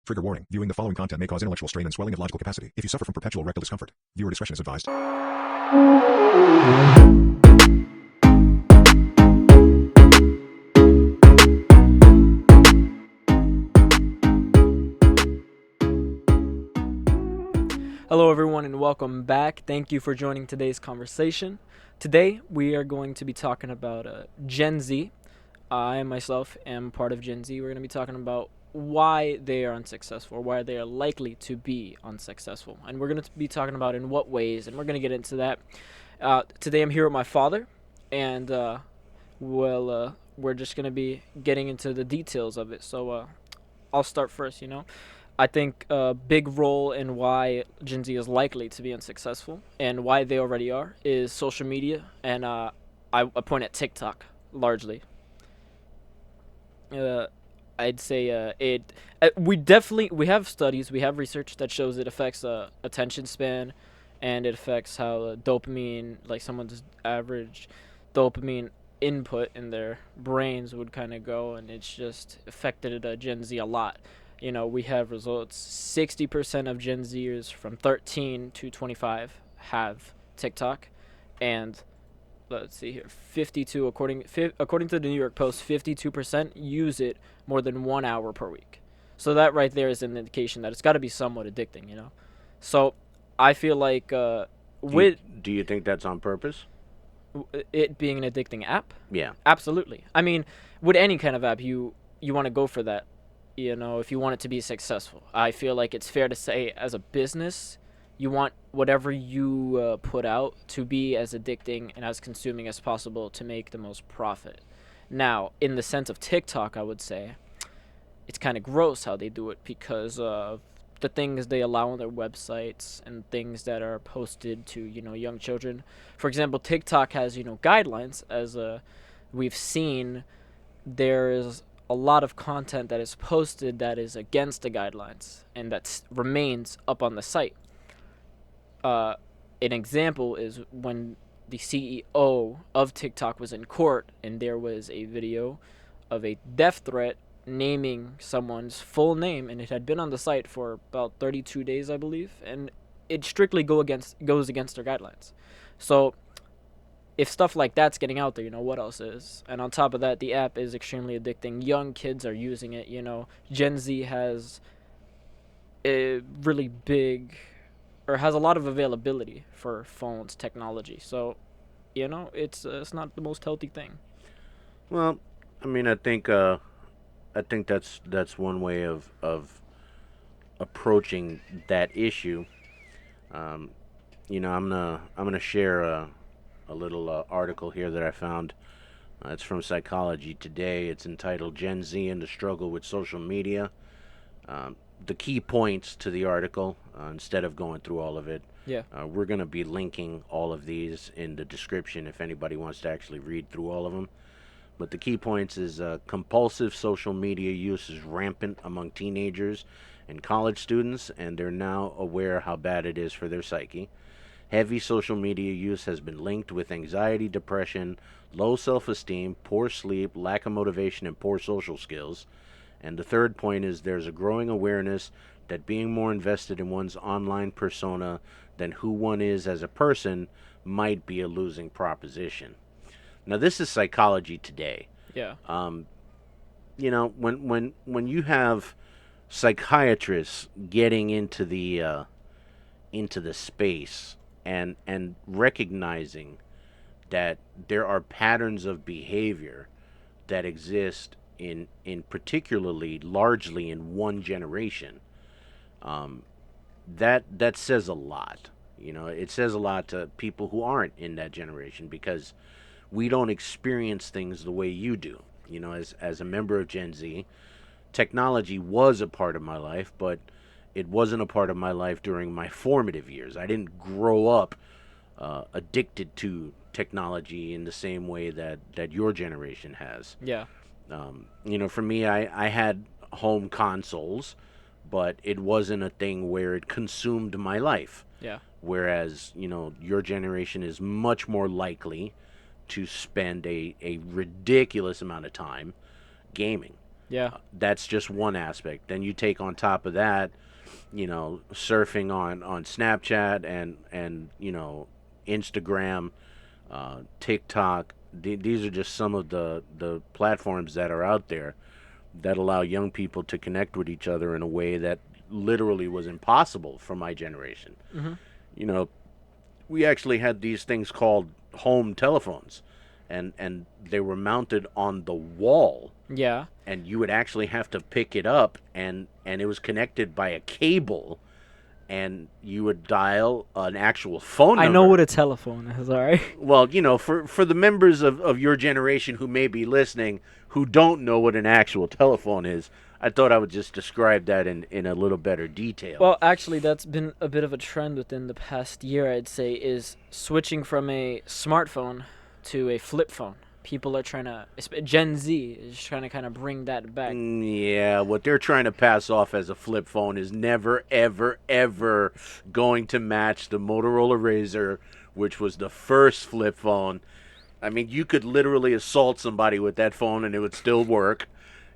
Trigger warning. Viewing the following content may cause intellectual strain and swelling of logical capacity. If you suffer from perpetual rectal discomfort, viewer discretion is advised. Hello everyone and welcome back. Thank you for joining today's conversation. Today we are going to be talking about Gen Z. I myself am part of Gen Z. We're going to be talking about why they are unsuccessful, or why they are likely to be unsuccessful. And we're going to be talking about in what ways, and we're going to get into that. Today I'm here with my father, and we're just going to be getting into the details of it. So I'll start first, I think a big role in why Gen Z is likely to be unsuccessful and why they already are is social media, and I point at TikTok largely. I'd say it. We have studies, we have research that shows it affects attention span, and it affects how dopamine, like someone's average dopamine input in their brains would kind of go, and it's just affected Gen Z a lot. We have results. 60% of Gen Zers from 13 to 25 have TikTok, and let's see here, 52 according to the New York Post, 52% use it more than 1 hour per week. So that right there is an indication that it's got to be somewhat addicting. So I feel like Do you think that's on purpose? it being an addicting app, Yeah. absolutely. I mean, with any kind of app, you want to go for that. If you want it to be successful, I feel like it's fair to say, as a business, you want whatever you put out to be as addicting and as consuming as possible to make the most profit. Now, in the sense of TikTok, I would say it's kind of gross how they do it, because of the things they allow on their websites and things that are posted to young children. For example, TikTok has guidelines, as we've seen. There's a lot of content that is posted that is against the guidelines and that remains up on the site. An example is when the CEO of TikTok was in court, and there was a video of a death threat naming someone's full name, and it had been on the site for about 32 days, I believe, and it strictly goes against their guidelines. So if stuff like that's getting out there, what else is? And on top of that, the app is extremely addicting. Young kids are using it. Gen Z has a really big, or has a lot of availability for phones, technology. So, it's not the most healthy thing. Well, I mean, I think that's one way of approaching that issue. Um, I'm gonna share a little article here that I found. It's from Psychology Today. It's entitled "Gen Z and the Struggle with Social Media." The key points to the article, instead of going through all of it, Yeah. we're going to be linking all of these in the description if anybody wants to actually read through all of them. But the key points is compulsive social media use is rampant among teenagers and college students, and they're now aware how bad it is for their psyche. Heavy social media use has been linked with anxiety, depression, low self esteem, poor sleep, lack of motivation, and poor social skills. And the third point is there's a growing awareness that being more invested in one's online persona than who one is as a person might be a losing proposition. Now, this is Psychology Today. Yeah. When you have psychiatrists getting into the space and recognizing that there are patterns of behavior that exist in particularly largely in one generation, um, that says a lot. It says a lot to people who aren't in that generation, because we don't experience things the way you do. As a member of Gen Z, technology was a part of my life, but it wasn't a part of my life during my formative years. I didn't grow up addicted to technology in the same way that your generation has. Yeah. For me, I had home consoles, but it wasn't a thing where it consumed my life. Yeah. Whereas, your generation is much more likely to spend a ridiculous amount of time gaming. Yeah. That's just one aspect. Then you take on top of that, surfing on Snapchat and Instagram, TikTok. These are just some of the platforms that are out there that allow young people to connect with each other in a way that literally was impossible for my generation. Mm-hmm. You know, we actually had these things called home telephones, and they were mounted on the wall, Yeah. and you would actually have to pick it up, and it was connected by a cable, and you would dial an actual phone I number. know what a telephone is, alright? Well, for the members of your generation who may be listening who don't know what an actual telephone is, I thought I would just describe that in a little better detail. Well, actually, that's been a bit of a trend within the past year, I'd say, is switching from a smartphone to a flip phone. People are trying to, Gen Z is trying to kind of bring that back. Yeah, what they're trying to pass off as a flip phone is never, ever, ever going to match the Motorola Razr, which was the first flip phone. I mean, you could literally assault somebody with that phone and it would still work.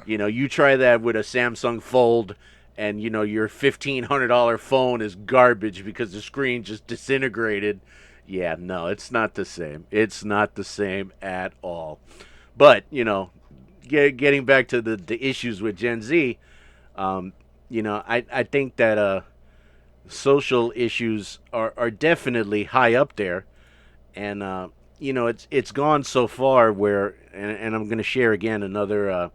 You try that with a Samsung Fold, and your $1,500 phone is garbage because the screen just disintegrated. Yeah, no, it's not the same. It's not the same at all. But getting back to the issues with Gen Z, I think that social issues are definitely high up there, and it's gone so far where, and I'm going to share again another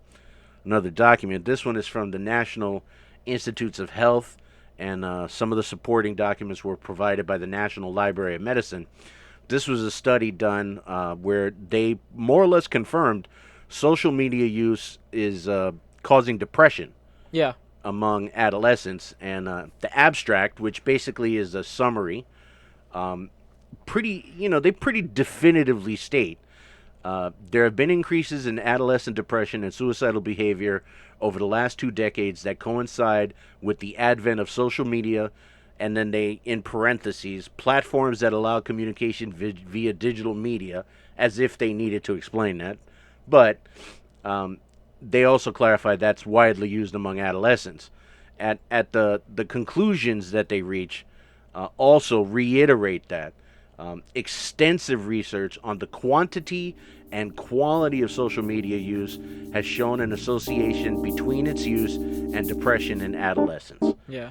document. This one is from the National Institutes of Health, and some of the supporting documents were provided by the National Library of Medicine. This was a study done where they more or less confirmed social media use is causing depression Yeah. among adolescents, and the abstract, which basically is a summary, they pretty definitively state there have been increases in adolescent depression and suicidal behavior over the last 2 decades that coincide with the advent of social media, and then they, in parentheses, platforms that allow communication via digital media, as if they needed to explain that. But they also clarify that's widely used among adolescents. At the conclusions that they reach, also reiterate that extensive research on the quantity and quality of social media use has shown an association between its use and depression in adolescents. Yeah.